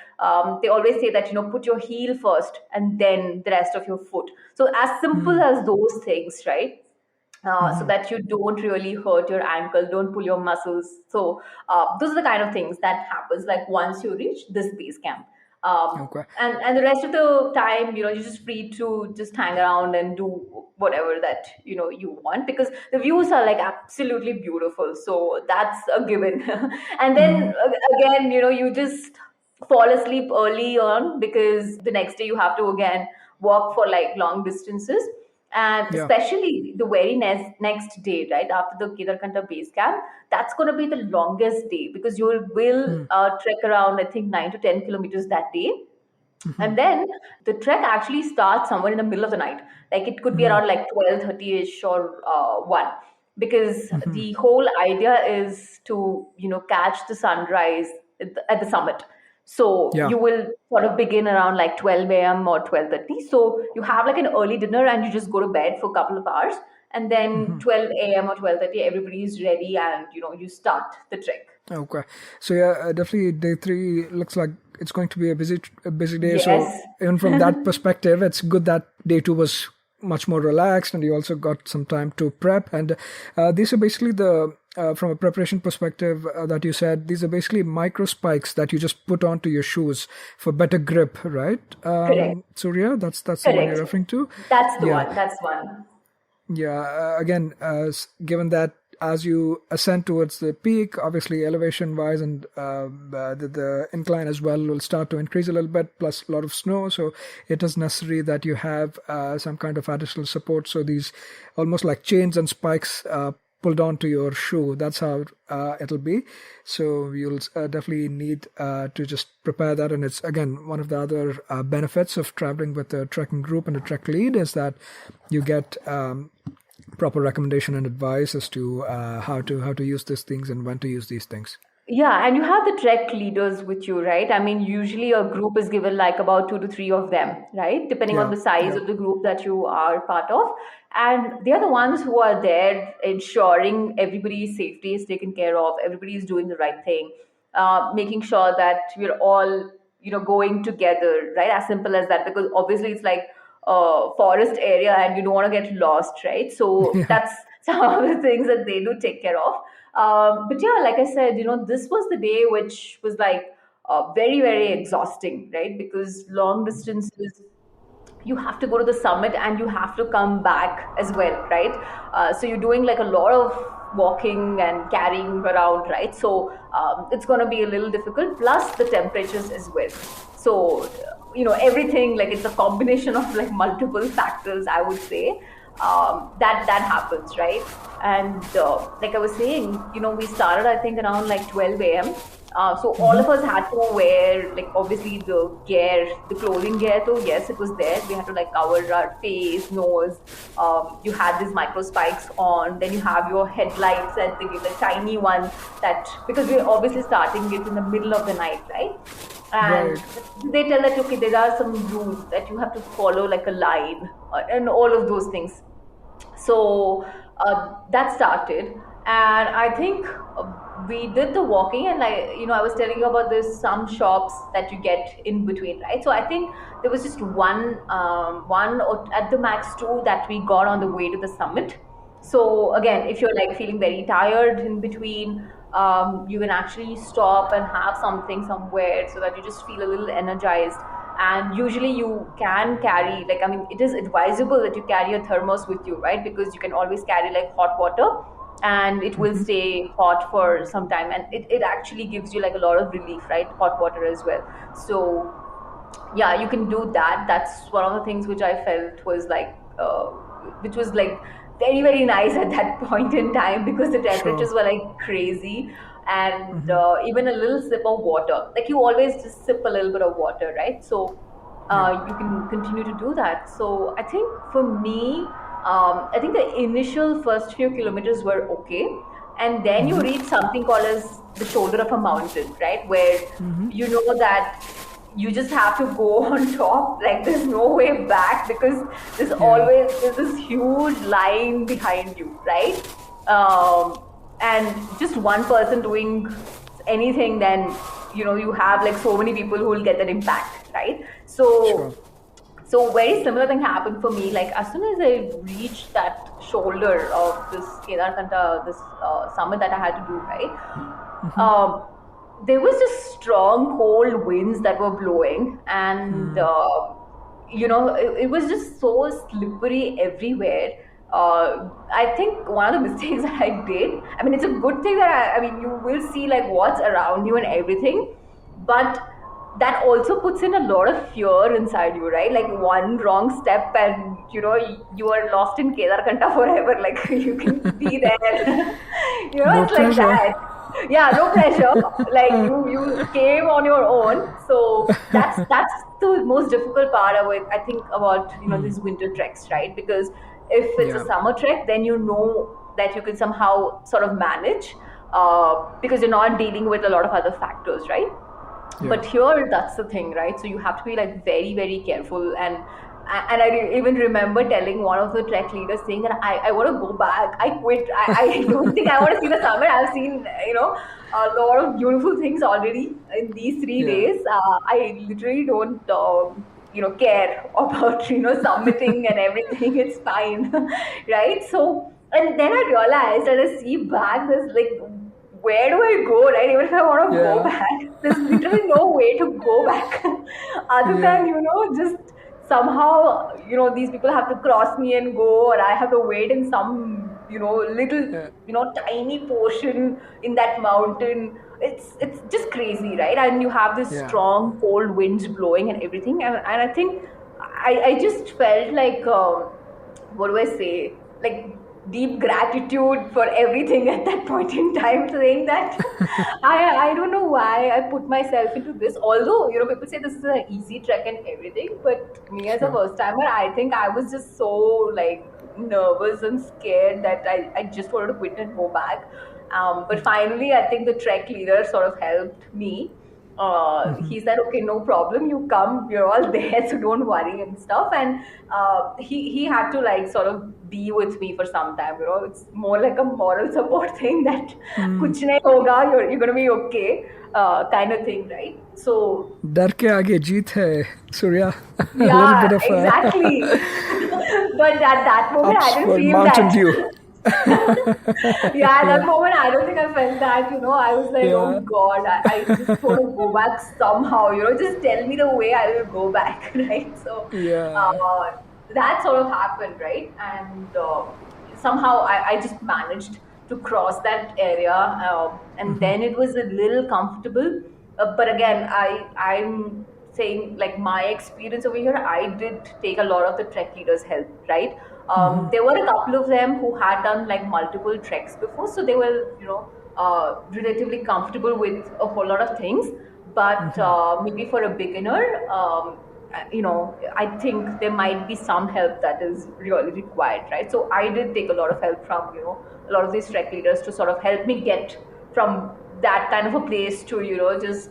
They always say that, put your heel first and then the rest of your foot. So as simple as those things, right? So that you don't really hurt your ankle, don't pull your muscles. So those are the kind of things that happens like once you reach this base camp. Okay. And the rest of the time, you're just free to just hang around and do whatever that you want, because the views are like absolutely beautiful. So that's a given. And then again, you just fall asleep early on, because the next day you have to again walk for like long distances, and Yeah. especially the very next day, right after the Kedarkantha base camp, that's going to be the longest day, because you will trek around, I think, 9 to 10 kilometers that day. And then the trek actually starts somewhere in the middle of the night, like it could be around like 12:30ish or 1, because the whole idea is to catch the sunrise at the summit. So Yeah. you will sort of begin around like 12 a.m. or 12:30. So you have like an early dinner and you just go to bed for a couple of hours, and then 12 a.m. or 12:30 everybody is ready, and you start the trek. Okay. So yeah, definitely day 3 looks like it's going to be a busy day. So Yes. even from that perspective, it's good that day 2 was much more relaxed and you also got some time to prep. And these are basically from a preparation perspective that you said, these are basically micro spikes that you just put onto your shoes for better grip, right? Correct. Surya, that's the one you're Correct. referring to. That's the Yeah. one. That's one. Yeah, again, given that as you ascend towards the peak, obviously elevation wise and the incline as well will start to increase a little bit, plus a lot of snow. So it is necessary that you have some kind of additional support. So these almost like chains and spikes pulled onto your shoe. That's how it'll be. So you'll definitely need to just prepare that. And it's again one of the other benefits of traveling with a trekking group and a trek lead is that you get proper recommendation and advice as to how to use these things and when to use these things. Yeah, and you have the trek leaders with you, right? I mean, usually a group is given like about 2 to 3 of them, right? Depending on Yeah, the size yeah, of the group that you are part of. And they are the ones who are there ensuring everybody's safety is taken care of, everybody is doing the right thing, making sure that we're all, going together, right? As simple as that, because obviously it's like a forest area and you don't want to get lost, right? So yeah. that's some of the things that they do take care of. But yeah, like I said, this was the day which was like very, very exhausting, right? Because long distances, you have to go to the summit and you have to come back as well, right? So you're doing like a lot of walking and carrying around, right? So it's going to be a little difficult, plus the temperatures as well. So, everything, like it's a combination of like multiple factors, I would say, that happens, right? And like I was saying, we started I think around like 12 a.m. So all of us had to wear like obviously the gear, the clothing gear. So yes, it was there. We had to like cover our face, nose. You had these micro spikes on. Then you have your headlights and the tiny one that, because we're obviously starting it in the middle of the night, right? And Right. they tell that okay, there are some rules that you have to follow like a line and all of those things. So that started, and I think we did the walking, and like I was telling you about this some shops that you get in between, right? So I think there was just one or at the max two that we got on the way to the summit. So again, if you're like feeling very tired in between, you can actually stop and have something somewhere so that you just feel a little energized. And usually you can carry, like, I mean, it is advisable that you carry a thermos with you, right? Because you can always carry like hot water and it will stay hot for some time, and it actually gives you like a lot of relief, right? Hot water as well. So yeah, you can do that. That's one of the things which I felt was like, which was like very, very nice at that point in time, because the temperatures Sure. were like crazy. And Hmm. even a little sip of water, like you always just sip a little bit of water, right? So Yeah. you can continue to do that. So I think for me, I think the initial first few kilometers were okay. And then you reach something called as the shoulder of a mountain, right? Where you know that you just have to go on top, like there's no way back, because Yeah. there's this huge line behind you, right? And just one person doing anything, then you have like so many people who will get that impact, right? Sure. So very similar thing happened for me. Like as soon as I reached that shoulder of this Kedarkantha, this summit that I had to do, right? Um, there was just strong cold winds that were blowing, and it was just so slippery everywhere. I think one of the mistakes that I did, I mean, it's a good thing that I mean, you will see like what's around you and everything, but that also puts in a lot of fear inside you, right? Like one wrong step and you are lost in Kedarkantha forever. Like you can be there. No It's like pressure. that. Yeah, no pressure. Like you came on your own. So that's the most difficult part of it, I think, about these winter treks, right? Because if it's a Yeah. summer trek, then you know that you can somehow sort of manage, because you're not dealing with a lot of other factors, right? Yeah. But here, that's the thing, right? So you have to be like very, very careful. And even remember telling one of the trek leaders, saying that I want to go back, I quit, I don't think I want to see the summit. I've seen a lot of beautiful things already in these three Yeah. days. I literally don't care about submitting and everything. It's fine. Right? So, and then I realized, and I see back this, like, where do I go, right? Even if I want to go Yeah. back, there's literally no way to go back other Yeah. than, just somehow, these people have to cross me and go, or I have to wait in some, little, Yeah. tiny portion in that mountain. It's just crazy, right? And you have this Yeah. strong cold winds blowing and everything. And I think I just felt like, what do I say? Like deep gratitude for everything at that point in time, saying that I don't know why I put myself into this. Although people say this is an easy trek and everything, but me as a Sure. first timer, I think I was just so like nervous and scared that I just wanted to quit and go back. But finally, I think the trek leader sort of helped me. He said, okay, no problem, you come, we're all there, so don't worry and stuff. And he had to like sort of be with me for some time. It's more like a moral support thing, that kuch nahi hoga, you're going to be okay, kind of thing, right? So डर के आगे जीत है, Surya. A little bit yeah, of exactly. But at that moment I ups didn't for feel Mountain that. Dew. Yeah, at that Yeah. moment, I don't think I felt that. I was like, oh Yeah. God, I just want to go back somehow. Just tell me the way, I will go back, right? So Yeah. uh, that sort of happened, right? And somehow I just managed to cross that area, and then it was a little comfortable. But again, I'm saying, like, my experience over here, I did take a lot of the trek leaders' help, right? There were a couple of them who had done like multiple treks before, so they were, relatively comfortable with a whole lot of things. But maybe for a beginner, I think there might be some help that is really required, right? So I did take a lot of help from, a lot of these trek leaders to sort of help me get from that kind of a place to, just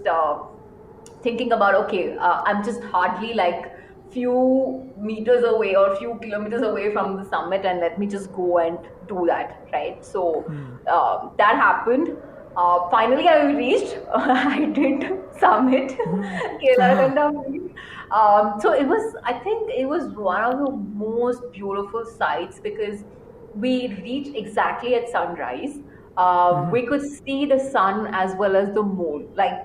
thinking about, okay, I'm just hardly like few meters away or few kilometers away from the summit, and let me just go and do that, right? So that happened. Finally I reached. I did summit Kedarkantha. So it was, I think it was one of the most beautiful sights, because we reached exactly at sunrise. We could see the sun as well as the moon, like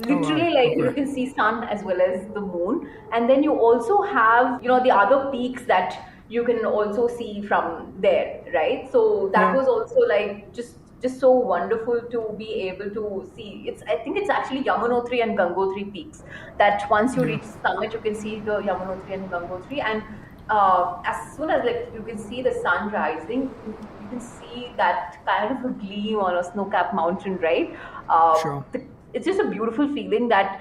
Oh wow. literally, like you Okay. can see sun as well as the moon. And then you also have the other peaks that you can also see from there, right? So that Yeah. was also like just just so wonderful to be able to see. I think it's actually Yamunotri and Gangotri peaks. That once you Yeah, reach the summit, you can see the Yamunotri and Gangotri, and as soon as like you can see the sun rising, you can see that kind of a gleam on a snow-capped mountain, right? sure. It's just a beautiful feeling that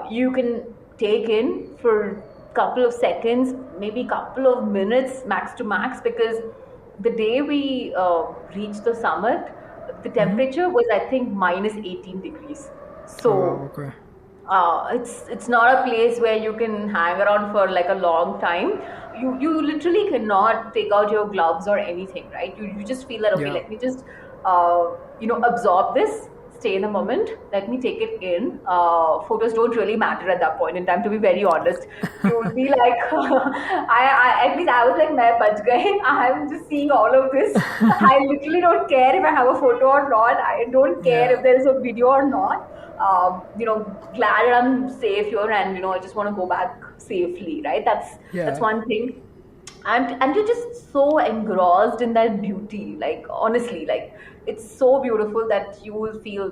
you can take in for couple of seconds, maybe couple of minutes max to max, because the day we reached the summit, the temperature was, I think, minus 18 degrees. Oh, wow, So okay. it's not a place where you can hang around for like a long time. You literally cannot take out your gloves or anything, right? You just feel that, okay, Yeah, let me just absorb this, stay in the moment, let me take it in. Photos don't really matter at that point in time, to be very honest. You'll be like, I at least I was like, "Main bach gaye." I'm just seeing all of this. I literally don't care if I have a photo or not. I don't care yeah, if there is a video or not. Glad that I'm safe here, and I just want to go back safely, right? That's yeah. one thing. And you're just so engrossed in that beauty, like honestly, like it's so beautiful that you will feel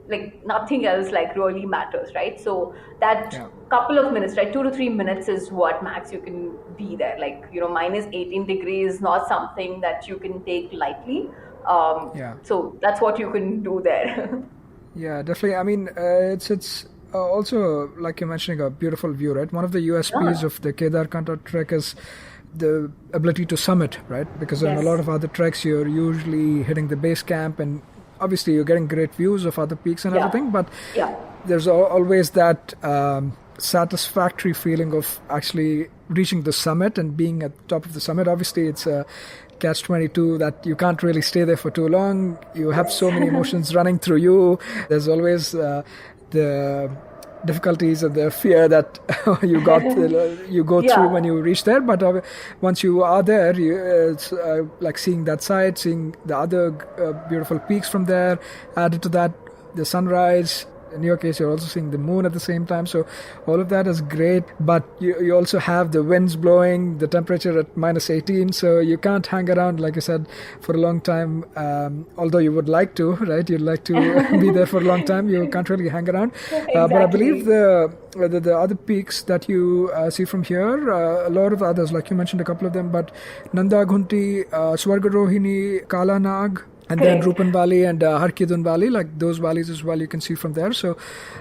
like nothing else like really matters, right? So that Yeah. couple of minutes, right, 2 to 3 minutes is what max you can be there. Like minus 18 degrees is not something that you can take lightly. Yeah. So that's what you can do there. Yeah, definitely. I mean, it's also like you're mentioning a beautiful view, right? One of the USPs Yeah. of the Kedarkantha Trek is the ability to summit, right? Because in a lot Yes. of other treks, you're usually hitting the base camp, and obviously you're getting great views of other peaks and Yeah. everything. But Yeah. there's always that satisfactory feeling of actually reaching the summit and being at the top of the summit. Obviously, it's a catch 22 that you can't really stay there for too long. You have Yes. so many emotions running through you. There's always the difficulties and the fear that you go through when Yeah. you reach there. But once you are there, it's like seeing that sight, seeing the other beautiful peaks from there. Added to that, the sunrise. In your case, you're also seeing the moon at the same time. So all of that is great. But you also have the winds blowing, the temperature at minus 18. So you can't hang around, like I said, for a long time. Although you would like to, right? You'd like to be there for a long time. You can't really hang around. But I believe Exactly. the other peaks that you see from here, a lot of others, like you mentioned a couple of them, but Nanda Ghunti, Swargarohini, Kala Nag, and then Correct. Rupin Valley and Harki Dun Valley, like those valleys as well, you can see from there. So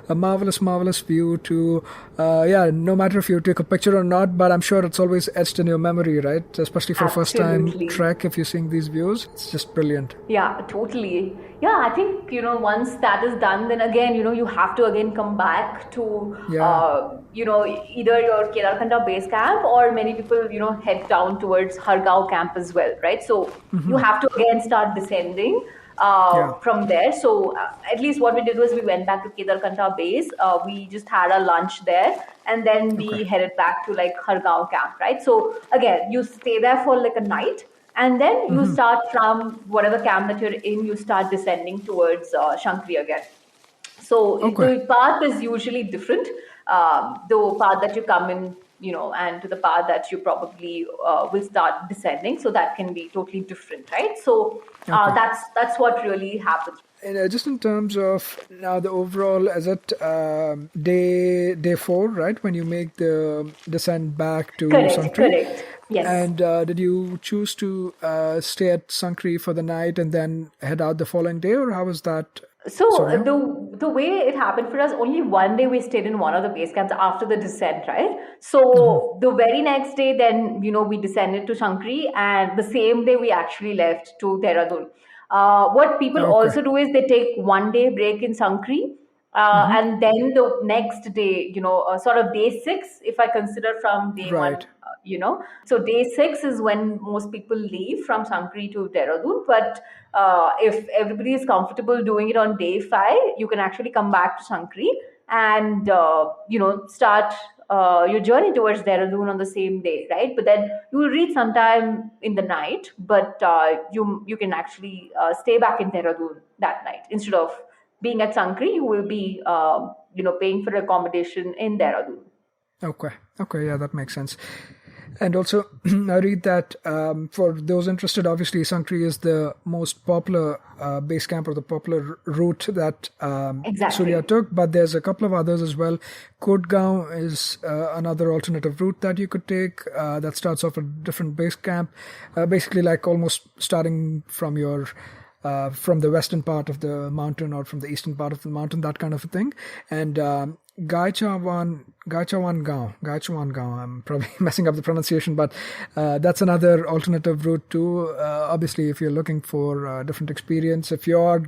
a marvelous, marvelous view to, yeah, no matter if you take a picture or not, but I'm sure it's always etched in your memory, right? Especially for a first time Absolutely. trek, if you're seeing these views, it's just brilliant. Yeah, totally. Yeah, I think, once that is done, then again, you have to again come back to, Yeah. either your Kedarkantha base camp, or many people, head down towards Hargaon camp as well, right? So you have to again start descending Yeah. from there. So at least what we did was we went back to Kedarkantha base. We just had a lunch there, and then Okay. we headed back to like Hargaon camp, right? So again, you stay there for like a night, and then you start from whatever camp that you're in, you start descending towards Sankri again. So Okay. the path is usually different. The path that you come in, and to the path that you probably will start descending. So that can be totally different, right? So Okay. that's what really happens. And just in terms of now the overall, is it day 4, right? When you make the descent back to Correct, Sankri, correct. Yes. and did you choose to stay at Sankri for the night and then head out the following day, or how was that, So Surya? the way it happened for us, only one day we stayed in one of the base camps after the descent, right? So the very next day, then we descended to Shankri, and the same day we actually left to Dehradun. What people Okay. also do is they take 1 day break in Sankri, and then the next day, sort of day 6, if I consider from day Right. one, so day 6 is when most people leave from Sankri to Dehradun. But if everybody is comfortable doing it on day 5, you can actually come back to Sankri and start your journey towards Dehradun on the same day, right? But then you will reach sometime in the night, but you can actually stay back in Dehradun that night instead of being at Sankri. You will be paying for accommodation in Dehradun. Okay. Okay. Yeah, that makes sense. And also, I read that for those interested, obviously, Sankri is the most popular base camp or the popular route that Surya Exactly. took, but there's a couple of others as well. Kodgaon is another alternative route that you could take that starts off a different base camp, basically like almost starting from your from the western part of the mountain or from the eastern part of the mountain, that kind of a thing. And Gaichawan Gaon. I'm probably messing up the pronunciation, but that's another alternative route too. Obviously, if you're looking for a different experience, if you've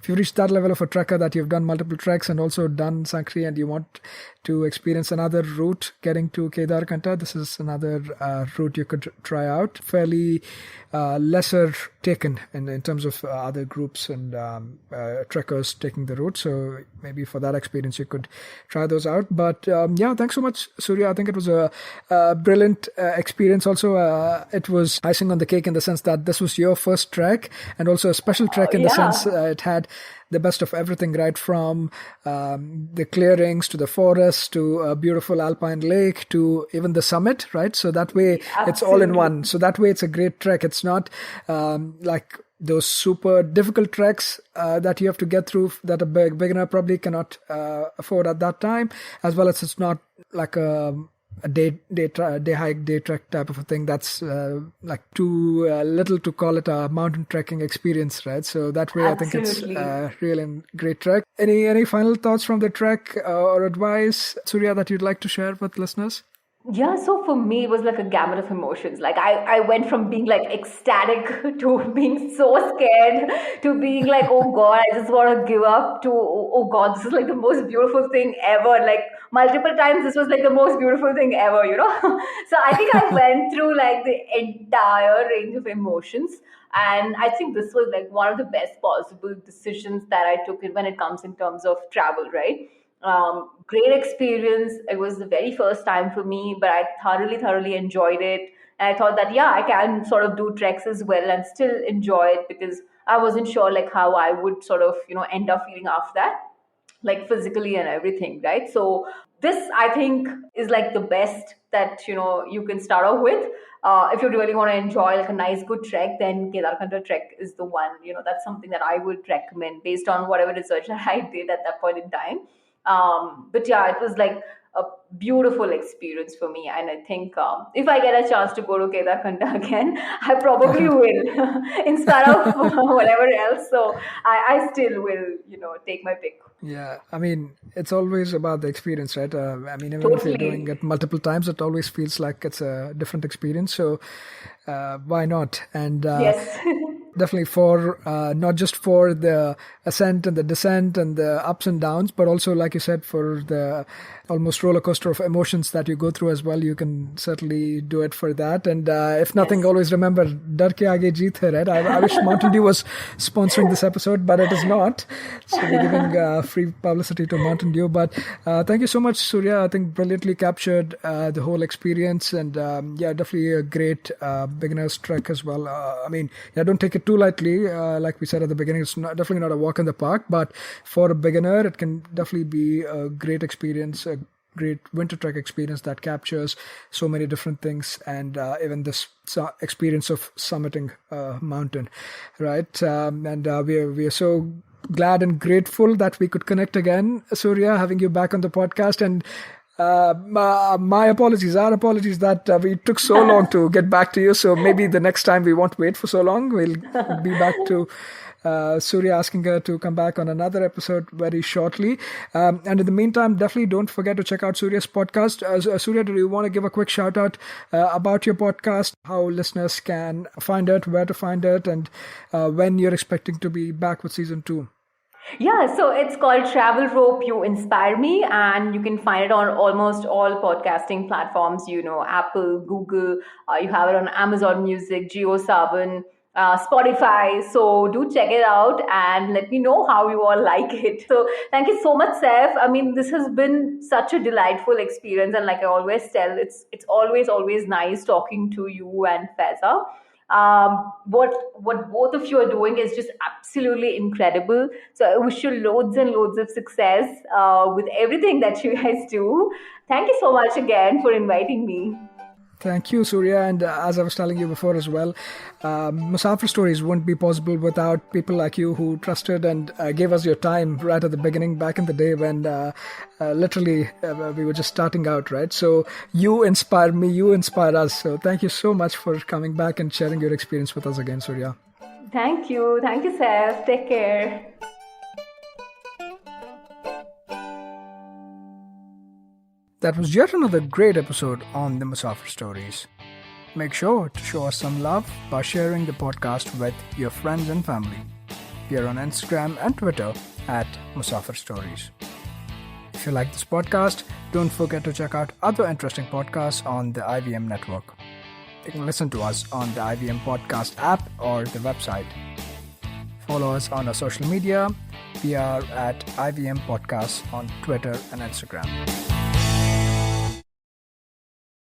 reached that level of a trekker that you've done multiple treks and also done Sankri and you want to experience another route getting to Kedarkantha, this is another route you could try out. Fairly lesser taken in terms of other groups and trekkers taking the route. So maybe for that experience, you could try those out. But yeah, thanks so much, Surya. I think it was a brilliant experience. Also, it was icing on the cake in the sense that this was your first trek, and also a special trek in the sense it had the best of everything, right from the clearings to the forest to a beautiful alpine lake to even the summit, right? So that way it's all in one. So that way it's a great trek. It's not like those super difficult treks that you have to get through that a beginner probably cannot afford at that time, as well as it's not like a day hike, day trek type of a thing that's like too little to call it a mountain trekking experience, right? So that way, Absolutely. I think it's a real and great trek. Any final thoughts from the trek or advice, Surya, that you'd like to share with listeners? Yeah, so for me, it was like a gamut of emotions. Like I went from being like ecstatic to being so scared to being like, oh God, I just want to give up to, oh God, this is like the most beautiful thing ever. Like multiple times, this was like the most beautiful thing ever, you know? So I think I went through like the entire range of emotions. And I think this was like one of the best possible decisions that I took when it comes in terms of travel, right? Great experience. It was the very first time for me, but I thoroughly enjoyed it. And I thought that, yeah, I can sort of do treks as well and still enjoy it because I wasn't sure like how I would sort of, end up feeling after that, like physically and everything, right? So this I think is like the best that you can start off with. If you really want to enjoy like a nice good trek, then Kedarkantha Trek is the one. That's something that I would recommend based on whatever research that I did at that point in time. But yeah, it was like a beautiful experience for me, and I think if I get a chance to go to Kedarkantha again, I probably will, in spite of whatever else. So I still will, take my pick. Yeah, I mean, it's always about the experience, right? I mean, even if you're doing Totally. it multiple times, it always feels like it's a different experience. So why not? And Yes. definitely for not just for the ascent and the descent and the ups and downs, but also, like you said, for the almost roller coaster of emotions that you go through as well. You can certainly do it for that. And if nothing, Yes. always remember, Dar ke aage jeet hai, right? I wish Mountain Dew was sponsoring this episode, but it is not. So we're giving free publicity to Mountain Dew. But thank you so much, Surya. I think brilliantly captured the whole experience. And yeah, definitely a great beginner's trek as well. I mean, yeah, don't take it too lightly. Like we said at the beginning, it's definitely not a walk in the park, but for a beginner, it can definitely be a great experience, a great winter trek experience that captures so many different things, and even this experience of summiting a mountain, right? And we are so glad and grateful that we could connect again, Surya, having you back on the podcast. And my apologies, our apologies that we took so long to get back to you. So maybe the next time we won't wait for so long. We'll be back to Surya, asking her to come back on another episode very shortly. And in the meantime, definitely don't forget to check out Surya's podcast. Surya, do you want to give a quick shout out about your podcast, how listeners can find it, where to find it, and when you're expecting to be back with season 2? Yeah, so it's called Travel Rope You Inspire Me, and you can find it on almost all podcasting platforms, Apple, Google, you have it on Amazon Music, JioSaavn, Spotify. So do check it out and let me know how you all like it. So thank you so much, Seth. I mean, this has been such a delightful experience, and like I always tell, it's always nice talking to you and Feza. What both of you are doing is just absolutely incredible. So I wish you loads and loads of success with everything that you guys do. Thank you so much again for inviting me. Thank you, Surya. And as I was telling you before as well, Musafir Stories wouldn't be possible without people like you who trusted and gave us your time right at the beginning, back in the day when literally we were just starting out, right? So you inspire me, you inspire us. So thank you so much for coming back and sharing your experience with us again, Surya. Thank you. Thank you, Seth. Take care. That was yet another great episode on the Musafir Stories. Make sure to show us some love by sharing the podcast with your friends and family. We are on Instagram and Twitter at Musafir Stories. If you like this podcast, don't forget to check out other interesting podcasts on the IVM network. You can listen to us on the IVM podcast app or the website. Follow us on our social media. We are at IVM Podcasts on Twitter and Instagram.